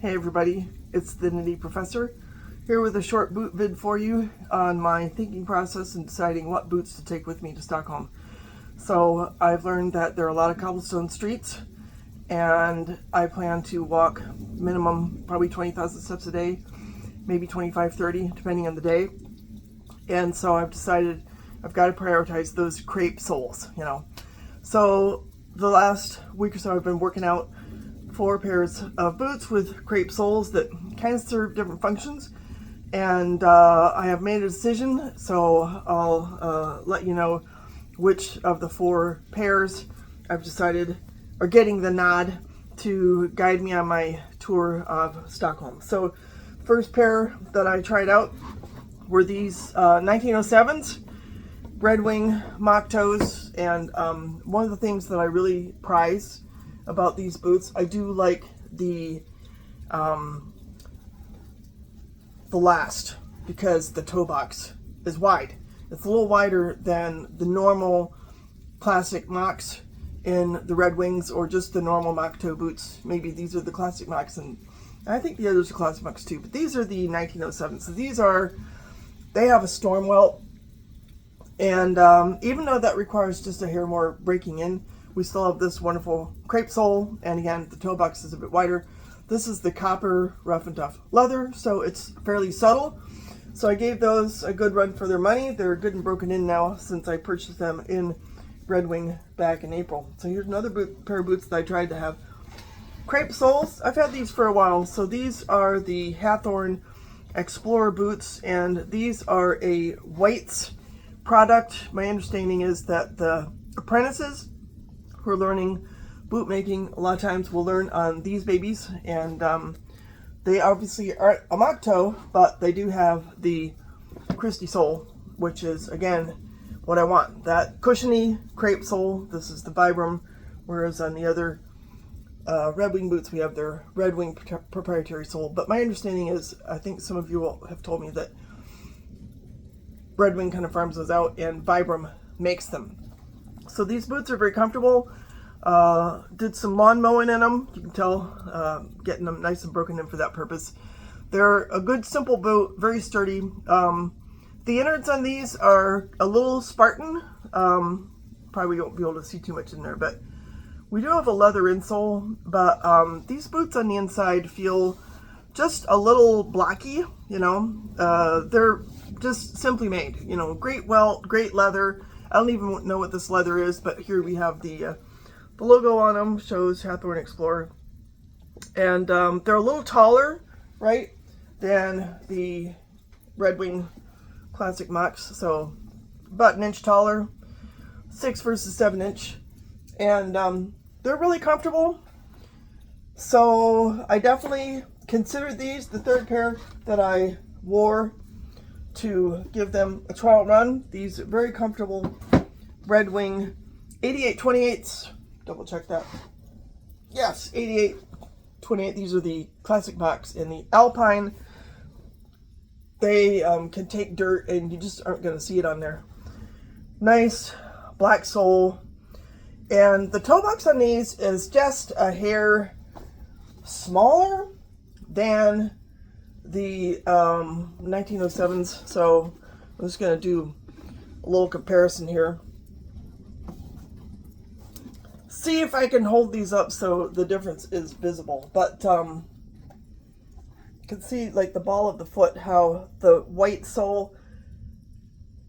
Hey everybody, it's the Nitty Professor here with a short boot vid for you on my thinking process and deciding what boots to take with me to Stockholm. So I've learned that there are a lot of cobblestone streets and I plan to walk minimum probably 20,000 steps a day, maybe 25, 30 depending on the day. And so I've decided I've got to prioritize those crepe soles, So the last week or so I've been working out 4 pairs of boots with crepe soles that kind of serve different functions, and I have made a decision, so I'll let you know which of the 4 pairs I've decided are getting the nod to guide me on my tour of Stockholm. So first pair that I tried out were these 1907s Redwing mock toes, and one of the things that I really prize about these boots, I do like the last, because the toe box is wide. It's a little wider than the normal classic mocks in the Redwings, or just the normal mock toe boots. Maybe these are the classic mocks, and I think the others are classic mocks too, but these are the 1907s. So they have a storm welt, and even though that requires just a hair more breaking in, we still have this wonderful crepe sole, and again, the toe box is a bit wider. This is the copper rough and tough leather, so it's fairly subtle. So I gave those a good run for their money. They're good and broken in now since I purchased them in Redwing back in April. So here's another pair of boots that I tried to have crepe soles. I've had these for a while. So these are the Hawthorne Explorer boots, and these are a whites product. My understanding is that the apprentices who are learning boot making a lot of times will learn on these babies, and they obviously aren't a mock toe, but they do have the Christie sole, which is again what I want, that cushiony crepe sole. This is the Vibram, whereas on the other Redwing boots we have their Redwing proprietary sole. But my understanding is, I think some of you have told me that Redwing kind of farms those out and Vibram makes them. So these boots are very comfortable. Did some lawn mowing in them. You can tell, getting them nice and broken in for that purpose. They're a good simple boot, very sturdy. The innards on these are a little Spartan. Probably won't be able to see too much in there, but we do have a leather insole. But these boots on the inside feel just a little blocky, They're just simply made, great welt, great leather. I don't even know what this leather is, but here we have the logo on them, shows Hawthorne Explorer. And they're a little taller, right, than the Redwing classic mocks. So about an inch taller, 6 versus 7 inch. And they're really comfortable. So I definitely considered these the third pair that I wore to give them a trial run. These are very comfortable Redwing 88/28s. Double check that. Yes, 88/28. These are the classic mocks in the Alpine. They can take dirt and you just aren't going to see it on there. Nice black sole. And the toe box on these is just a hair smaller than the 1907s. So I'm just going to do a little comparison here. See if I can hold these up so the difference is visible. But you can see, like, the ball of the foot, how the white sole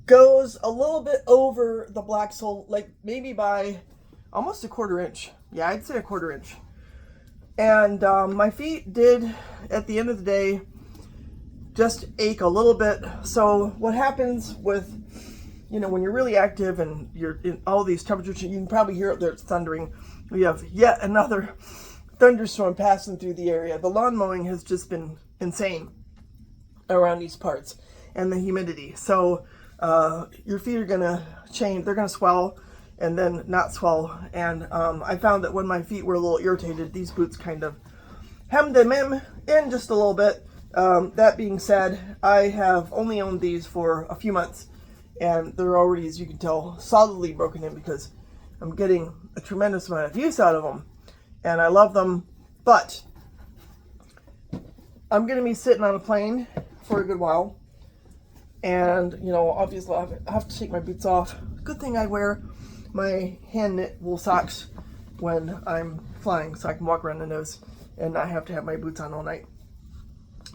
goes a little bit over the black sole, like maybe by almost a 1/4 inch. Yeah, I'd say a 1/4 inch. And my feet did, at the end of the day, just ache a little bit. So what happens with, when you're really active and you're in all these temperatures, you can probably hear it there, it's thundering. We have yet another thunderstorm passing through the area. The lawn mowing has just been insane around these parts, and the humidity. So your feet are gonna change. They're gonna swell and then not swell. And I found that when my feet were a little irritated, these boots kind of hemmed them in just a little bit. That being said, I have only owned these for a few months, and they're already, as you can tell, solidly broken in because I'm getting a tremendous amount of use out of them, and I love them. But I'm going to be sitting on a plane for a good while. And, you know, obviously I have to take my boots off. Good thing I wear my hand knit wool socks when I'm flying so I can walk around the nose and not have to have my boots on all night.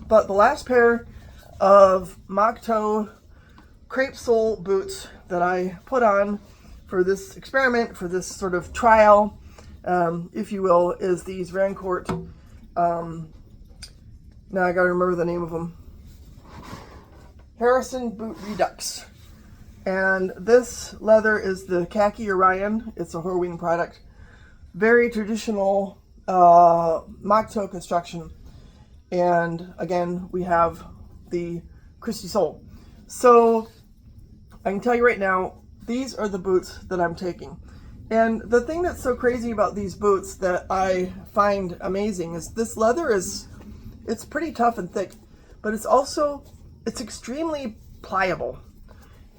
But the last pair of mock toe crepe sole boots that I put on for this experiment, for this sort of trial, if you will, is these Rancourt, now I gotta remember the name of them, Harrison Boot Redux. And this leather is the Khaki Orion. It's a Horween product. Very traditional mock toe construction. And again, we have the Christy sole. So I can tell you right now, these are the boots that I'm taking. And the thing that's so crazy about these boots that I find amazing is this leather it's pretty tough and thick, but it's extremely pliable.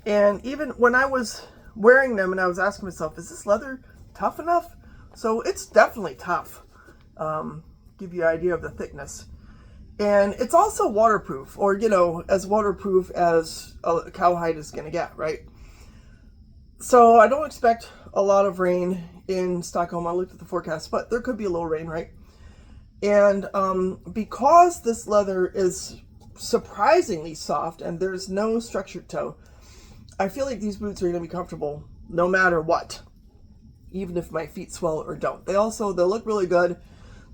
And even when I was wearing them and I was asking myself, is this leather tough enough? So it's definitely tough. Give you an idea of the thickness. And it's also waterproof, or, you know, as waterproof as a cowhide is going to get, right? So I don't expect a lot of rain in Stockholm. I looked at the forecast, but there could be a little rain, right? And because this leather is surprisingly soft and there's no structured toe, I feel like these boots are going to be comfortable no matter what, even if my feet swell or don't. They look really good.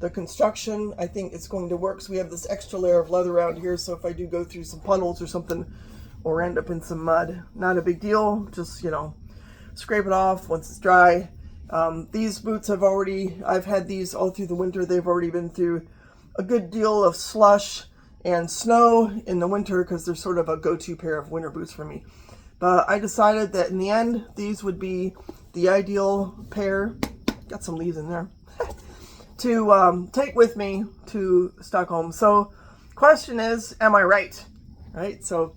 The construction, I think it's going to work. So we have this extra layer of leather around here. So if I do go through some puddles or something or end up in some mud, not a big deal. Just, you know, scrape it off once it's dry. These boots I've had these all through the winter. They've already been through a good deal of slush and snow in the winter because they're sort of a go-to pair of winter boots for me. But I decided that in the end, these would be the ideal pair. Got some leaves in there. To take with me to Stockholm. So question is, am I right? Right? So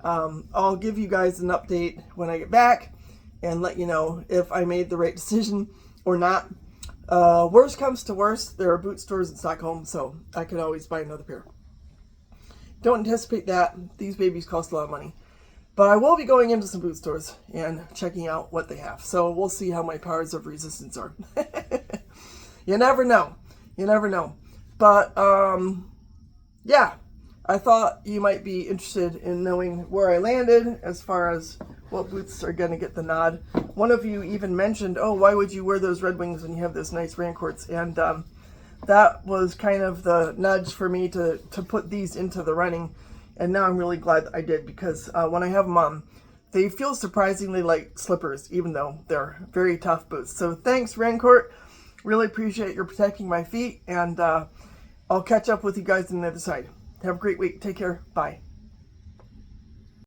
I'll give you guys an update when I get back and let you know if I made the right decision or not. Worst comes to worst, there are boot stores in Stockholm, so I could always buy another pair. Don't anticipate that. These babies cost a lot of money. But I will be going into some boot stores and checking out what they have. So we'll see how my powers of resistance are. You never know. You never know. But, yeah, I thought you might be interested in knowing where I landed as far as what boots are going to get the nod. One of you even mentioned, oh, why would you wear those Redwings when you have those nice Rancourts? And that was kind of the nudge for me to put these into the running. And now I'm really glad that I did, because when I have them on, they feel surprisingly like slippers, even though they're very tough boots. So thanks, Rancourt. Really appreciate your protecting my feet, and I'll catch up with you guys on the other side. Have a great week. Take care. Bye.